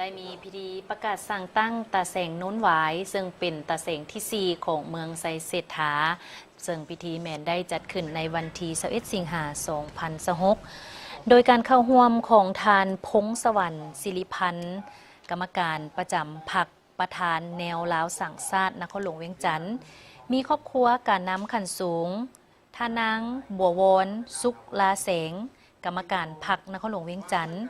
ได้มีพิธีประกาศสั่งตั้งตาแสงโน้นหวายซึ่งเป็นตาแสงที่4ของเมืองไซเศรษฐาซึ่งพิธีแมนได้จัดขึ้นในวันที่21สิงหาคม2026โดยการเข้าร่วมของทานพงสวรรค์ศิริพันธ์กรรมการประจำพรรคประธานแนวลาวสังชาตินครหลวงเวียงจันทน์มีครอบครัวการน้ำขันสูงท่านางบัววอนสุขลาแสงกรรมการพรรคนครหลวงเวียงจันทน์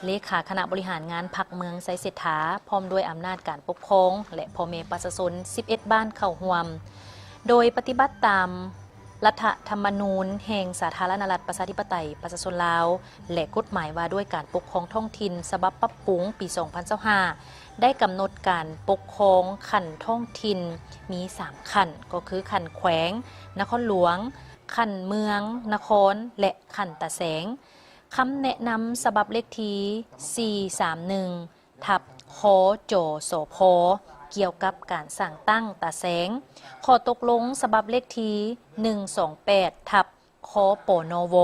เลขาคณะบริหารงานพรรคเมืองไซเศรษฐาพร้อมด้วยอำนาจการปกครองและพ่อแม่ประชาชน11บ้านเข้าร่วมโดยปฏิบัติตามรัฐธรรมนูญแห่งสาธารณรัฐประชาธิปไตยประชาชนลาวและกฎหมายว่าด้วยการปกครองท้องถิ่นฉบับปรับปรุงปี 2025 ได้กำหนดการปกครองขันท้องถิ่นมี3ขันก็คือขันแขวงนครหลวงขันเมืองนครและขันตะแสงคำแนะนำฉบับเลขที่431ทับคจโสพเกี่ยวกับการสั่งตั้งตาแสงขอตกลงฉบับเลขที่128ทับคปนว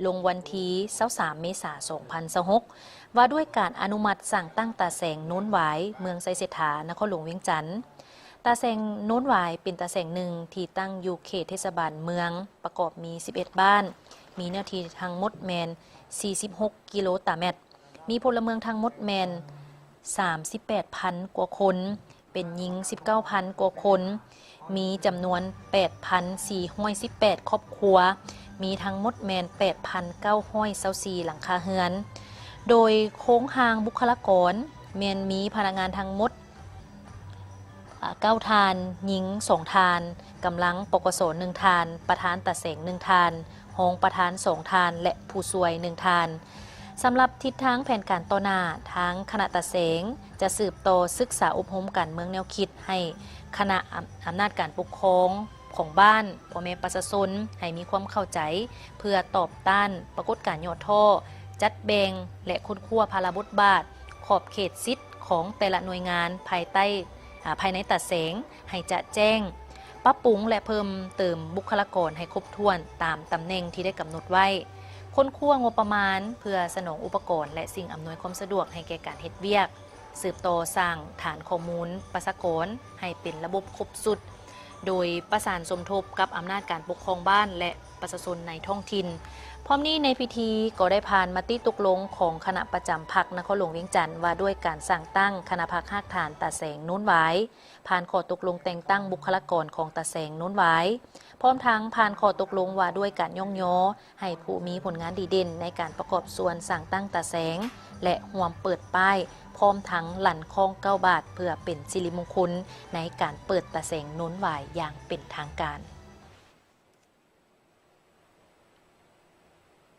ลงวันที่23เมษายน2026ว่าด้วยการอนุมัติสั่งตั้งตาแสงโน้นหวายเมืองไซเศรษฐานครหลวงเวียงจันทน์ตาแสงโน้นหวายเป็นตาแสงหนึ่งที่ตั้งอยู่เขตเทศบาลเมืองประกอบมี11บ้านมีเนื้อที่ทั้งหมดแมน46 กิโลตารเมตรมีพลเมืองทั้งหมดแมน38,000 กว่าคนเป็นหญิง 19,000 กว่าคนมีจำนวน 8,418 ครอบครัวมีทั้งหมดแมน 8,924 หลังคาเรือนโดยโค้งหางบุคลากรแมนมีพนักงานทั้งหมด9 ทานหญิง2 ทานกำลังปกส1 ทานประธานตาแสง1 ทานรองประธาน2 ทานและผู้ช่วย1 ทานสำหรับทิศทางแผนการต่อหน้าทางคณะตาแสงจะสืบต่อศึกษาอบรมการเมืองแนวคิดให้คณะอำนาจการปกครองของบ้านพ่อแม่ประชาชนให้มีความเข้าใจเพื่อตอบต้านปรากฏการณ์ย่อท่อจัดแบ่งและค้นคว้าภาระบทบาทขอบเขตสิทธิ์ของแต่ละหน่วยงานภายในตาแสงให้จะแจ้งปรับปรุงและเพิ่มเติมบุคลากรให้ครบถ้วนตามตำแหน่งที่ได้กำหนดไว้ค้นคว้างบประมาณเพื่อสนองอุปกรณ์และสิ่งอำนวยความสะดวกให้แก่การเฮ็ดเวียกสืบต่อสร้างฐานข้อมูลประชากรให้เป็นระบบครบสุดโดยประสานสมทบกับอำนาจการปกครองบ้านและประชาชนในท้องถิ่นพร้อมนี้ในพิธีก็ได้ผ่านมติตกลงของคณะประจำพรรคนครหลวงเวียงจันทน์ว่าด้วยการสั่งตั้งคณะพรรคหากฐานตาแสงโน้นหวายผ่านข้อตกลงแต่งตั้งบุคลากรของตาแสงโน้นหวายพร้อมทั้งผ่านข้อตกลงว่าด้วยการย่องย่อให้ผู้มีผลงานดีเด่นในการประกอบส่วนสั่งตั้งตาแสงและห่วมเปิดป้ายพร้อมทั้งหลั่นคล้อง9 บาทเพื่อเป็นสิริมงคลในการเปิดตาแสงโน้นหวายอย่างเป็นทางการ